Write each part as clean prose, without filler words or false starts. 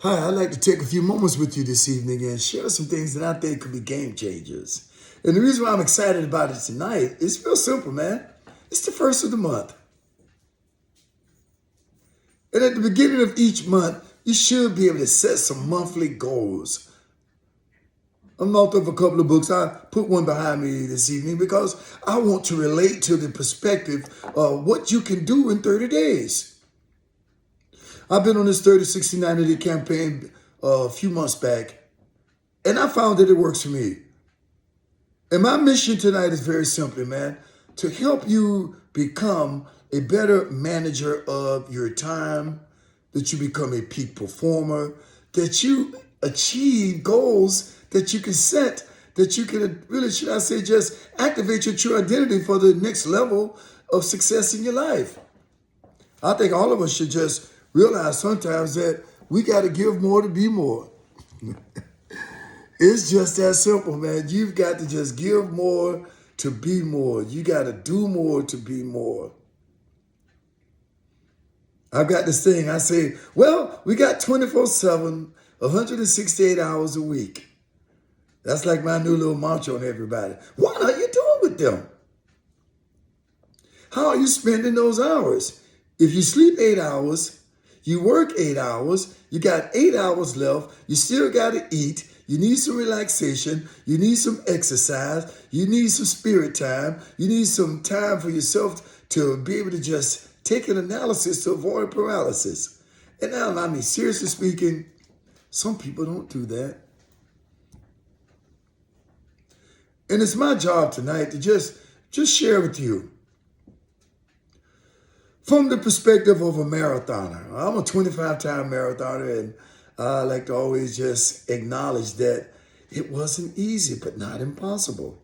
Hi, I'd like to take a few moments with you this evening and share some things that I think could be game changers. And the reason why I'm excited about it tonight is real simple, man. It's the first of the month. And at the beginning of each month, you should be able to set some monthly goals. I'm out of a couple of books. I put one behind me this evening because I want to relate to the perspective of what you can do in 30 days. I've been on this 30, 60, 90-day campaign a few months back, and I found that it works for me. And my mission tonight is very simply, man, to help you become a better manager of your time, that you become a peak performer, that you achieve goals that you can set, that you can really, should I say, just activate your true identity for the next level of success in your life. I think all of us should just realize sometimes that we got to give more to be more. It's just that simple, man. You've got to just give more to be more. You got to do more to be more. I've got this thing. I say, well, we got 24/7, 168 hours a week. That's like my new little mantra on everybody. What are you doing with them? How are you spending those hours? If you sleep 8 hours, you work 8 hours, you got 8 hours left, you still got to eat, you need some relaxation, you need some exercise, you need some spirit time, you need some time for yourself to be able to just take an analysis to avoid paralysis. And now, I mean, seriously speaking, some people don't do that. And it's my job tonight to just share with you from the perspective of a marathoner. I'm a 25-time marathoner, and I like to always just acknowledge that it wasn't easy, but not impossible.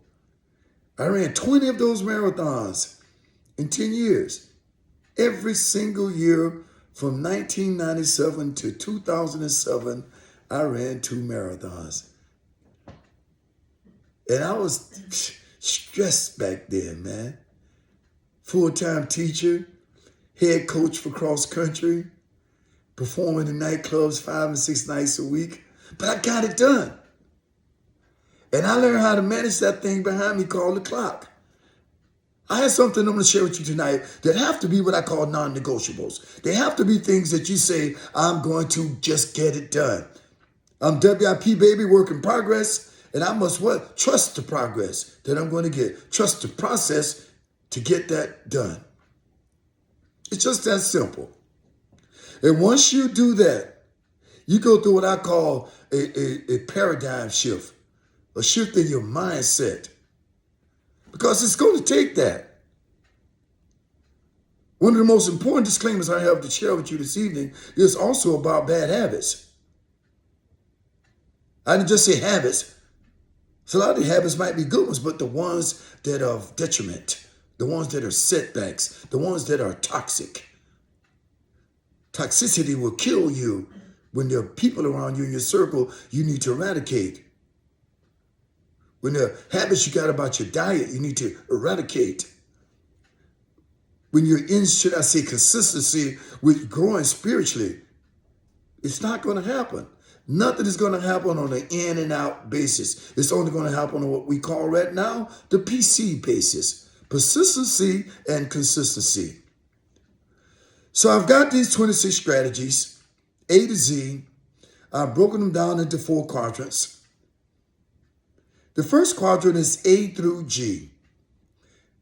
I ran 20 of those marathons in 10 years. Every single year from 1997 to 2007, I ran 2 marathons. And I was stressed back then, man. Full-time teacher, head coach for cross country, performing in nightclubs 5 and 6 nights a week. But I got it done. And I learned how to manage that thing behind me called the clock. I have something I'm going to share with you tonight that have to be what I call non-negotiables. They have to be things that you say, I'm going to just get it done. I'm WIP, baby, work in progress. And I must what? Trust the progress that I'm going to get. Trust the process to get that done. It's just that simple. And once you do that, you go through what I call a paradigm shift, a shift in your mindset. Because it's going to take that. One of the most important disclaimers I have to share with you this evening is also about bad habits. I didn't just say habits. So a lot of the habits might be good ones, but the ones that are of detriment, the ones that are setbacks, the ones that are toxic. Toxicity will kill you when there are people around you in your circle you need to eradicate. When there are habits you got about your diet, you need to eradicate. When you're in, should I say, consistency with growing spiritually, it's not going to happen. Nothing is going to happen on an in and out basis. It's only going to happen on what we call right now the PC basis. Persistency and consistency. So I've got these 26 strategies, A to Z. I've broken them down into 4 quadrants. The first quadrant is A through G.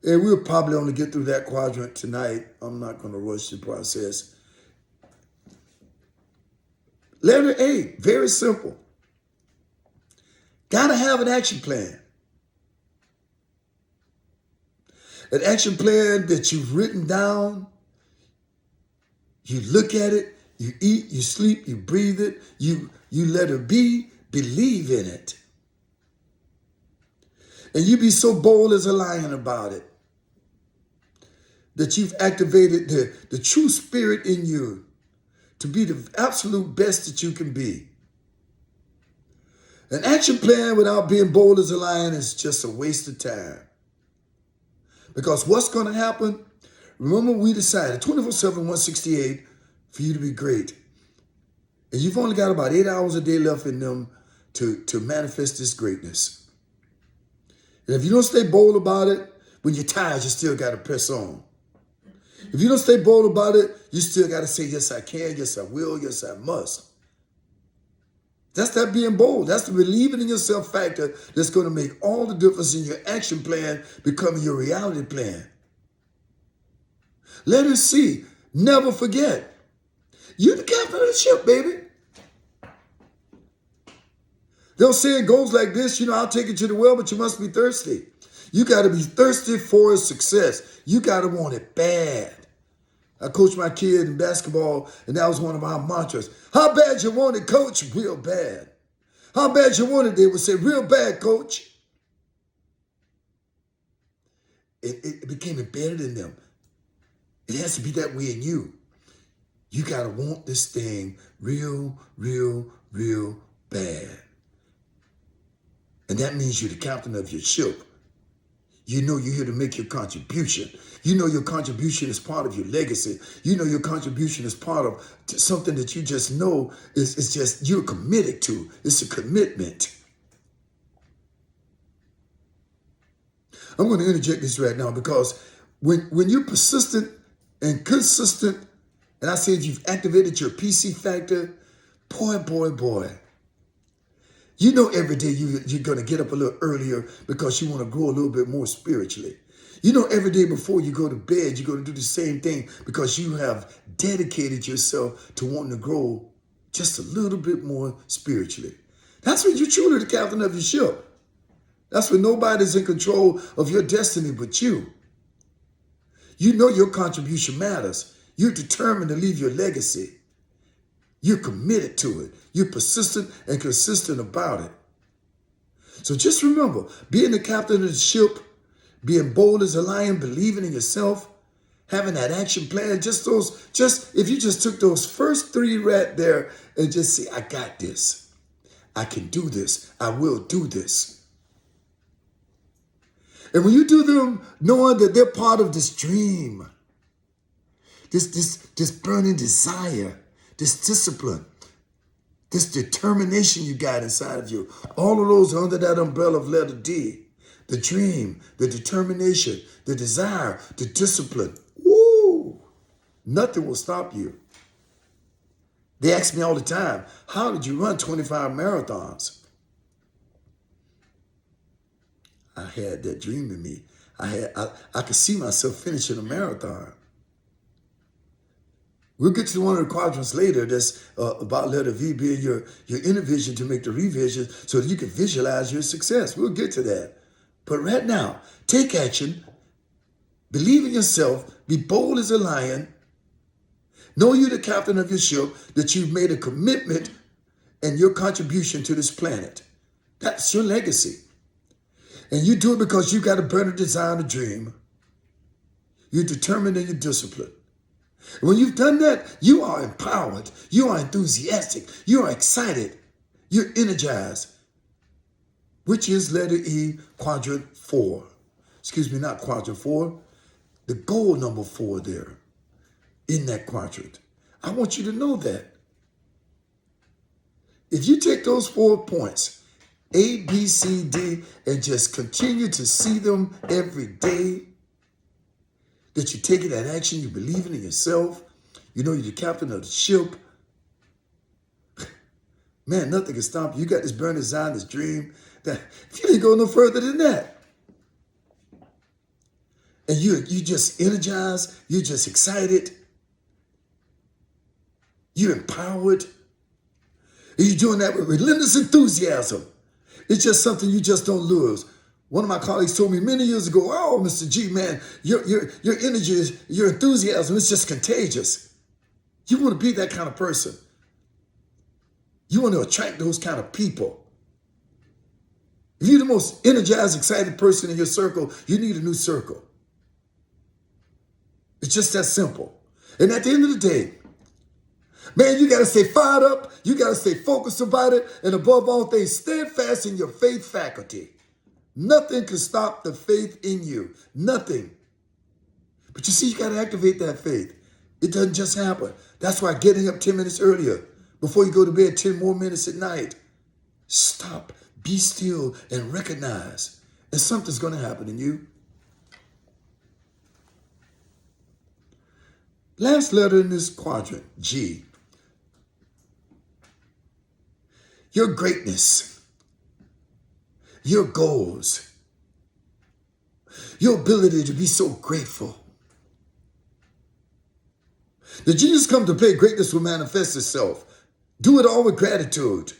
And we'll probably only get through that quadrant tonight. I'm not going to rush the process. Letter A, very simple. Got to have an action plan. An action plan that you've written down. You look at it, you eat, you sleep, you breathe it, you let it be, believe in it. And you be so bold as a lion about it that you've activated the true spirit in you to be the absolute best that you can be. An action plan without being bold as a lion is just a waste of time. Because what's going to happen? Remember, we decided 24/7, 168 for you to be great. And you've only got about 8 hours a day left in them to manifest this greatness. And if you don't stay bold about it, when you're tired, you still got to press on. If you don't stay bold about it, you still got to say, yes, I can, yes, I will, yes, I must. That's that being bold. That's the believing in yourself factor that's going to make all the difference in your action plan becoming your reality plan. Let us see. Never forget. You're the captain of the ship, baby. They'll say it goes like this, I'll take it to the well, but you must be thirsty. You got to be thirsty for success. You got to want it bad. I coached my kid in basketball, and that was one of our mantras. How bad you want it, coach? Real bad. How bad you want it? They would say, real bad, coach. It became embedded in them. It has to be that way in you. You got to want this thing real, real, real bad. And that means you're the captain of your ship. You know you're here to make your contribution. You know your contribution is part of your legacy. You know your contribution is part of something that you just know is just you're committed to. It's a commitment. I'm going to interject this right now because when you're persistent and consistent, and I said you've activated your PC factor, boy. You know every day you're going to get up a little earlier because you want to grow a little bit more spiritually. You know every day before you go to bed, you're going to do the same thing because you have dedicated yourself to wanting to grow just a little bit more spiritually. That's when you're truly the captain of your ship. That's when nobody's in control of your destiny but you. You know your contribution matters. You're determined to leave your legacy. You're committed to it. You're persistent and consistent about it. So just remember, being the captain of the ship, being bold as a lion, believing in yourself, having that action plan, if you just took those first 3 right there and just say, I got this. I can do this. I will do this. And when you do them, knowing that they're part of this dream, this burning desire, this discipline, this determination you got inside of you, all of those under that umbrella of letter D, the dream, the determination, the desire, the discipline, woo, nothing will stop you. They ask me all the time, how did you run 25 marathons? I had that dream in me. I could see myself finishing a marathon. We'll get to one of the quadrants later that's about letter V being your inner vision to make the revision so that you can visualize your success. We'll get to that. But right now, take action, believe in yourself, be bold as a lion, know you're the captain of your ship, that you've made a commitment and your contribution to this planet. That's your legacy. And you do it because you got a burning desire and a dream. You're determined and you're disciplined. When you've done that, you are empowered. You are enthusiastic. You are excited. You're energized, which is letter E, quadrant 4. Excuse me, not quadrant 4. The goal number 4 there in that quadrant. I want you to know that. If you take those 4 points, A, B, C, D, and just continue to see them every day, that you're taking that action, you're believing in yourself, you know you're the captain of the ship. Man, nothing can stop you. You got this burning desire, this dream, that if you didn't go no further than that. And you just energized, you're just excited, you're empowered, and you're doing that with relentless enthusiasm. It's just something you just don't lose. One of my colleagues told me many years ago, oh, Mr. G, man, your energy, your enthusiasm is just contagious. You want to be that kind of person. You want to attract those kind of people. If you're the most energized, excited person in your circle, you need a new circle. It's just that simple. And at the end of the day, man, you got to stay fired up. You got to stay focused about it. And above all things, steadfast in your faith faculty. Nothing can stop the faith in you. Nothing. But you see, you got to activate that faith. It doesn't just happen. That's why getting up 10 minutes earlier Before you go to bed, 10 more minutes at night. Stop, be still, and recognize. And something's going to happen in you. Last letter in this quadrant, G. Your greatness, your goals, your ability to be so grateful. The genius come to play, greatness will manifest itself. Do it all with gratitude.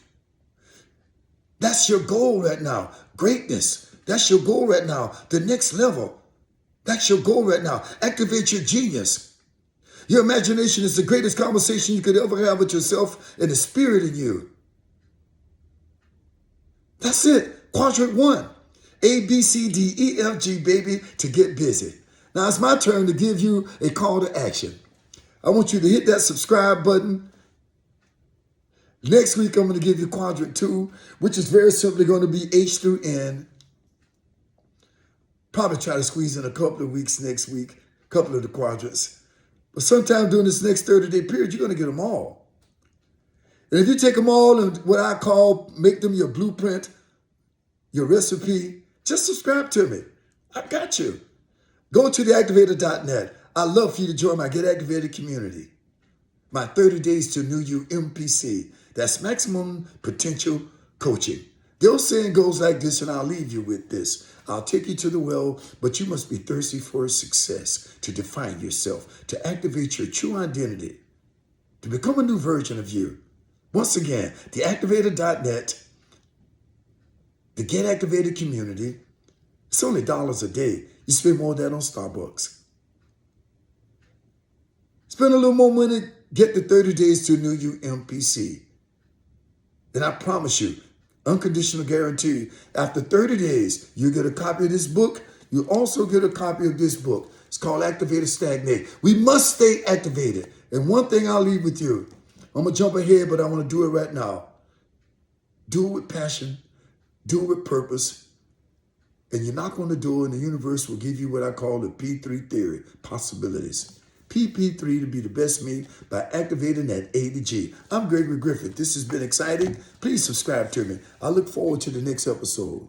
That's your goal right now. Greatness. That's your goal right now. The next level. That's your goal right now. Activate your genius. Your imagination is the greatest conversation you could ever have with yourself and the spirit in you. That's it. Quadrant 1. A, B, C, D, E, F, G, baby, to get busy. Now it's my turn to give you a call to action. I want you to hit that subscribe button. Next week, I'm going to give you quadrant 2, which is very simply going to be H through N. Probably try to squeeze in a couple of weeks next week, a couple of the quadrants. But sometime during this next 30-day period, you're going to get them all. And if you take them all and what I call, make them your blueprint, your recipe, just subscribe to me. I got you. Go to theactivator.net. I'd love for you to join my Get Activated community. My 30 Days to New You MPC. That's Maximum Potential Coaching. The old saying goes like this, and I'll leave you with this. I'll take you to the well, but you must be thirsty for success, to define yourself, to activate your true identity, to become a new version of you. Once again, theactivator.net, the Get Activated community. It's only dollars a day. You spend more than that on Starbucks. Spend a little more money, get the 30 Days to New You MPC. And I promise you, unconditional guarantee, after 30 days, you get a copy of this book. You also get a copy of this book. It's called Activate or Stagnate. We must stay activated. And one thing I'll leave with you, I'm going to jump ahead, but I want to do it right now. Do it with passion. Do it with purpose. And you're not going to do it, and the universe will give you what I call the P3 theory, possibilities. PP3 to be the best me by activating that A to G. I'm Gregory Griffith. This has been exciting. Please subscribe to me. I look forward to the next episode.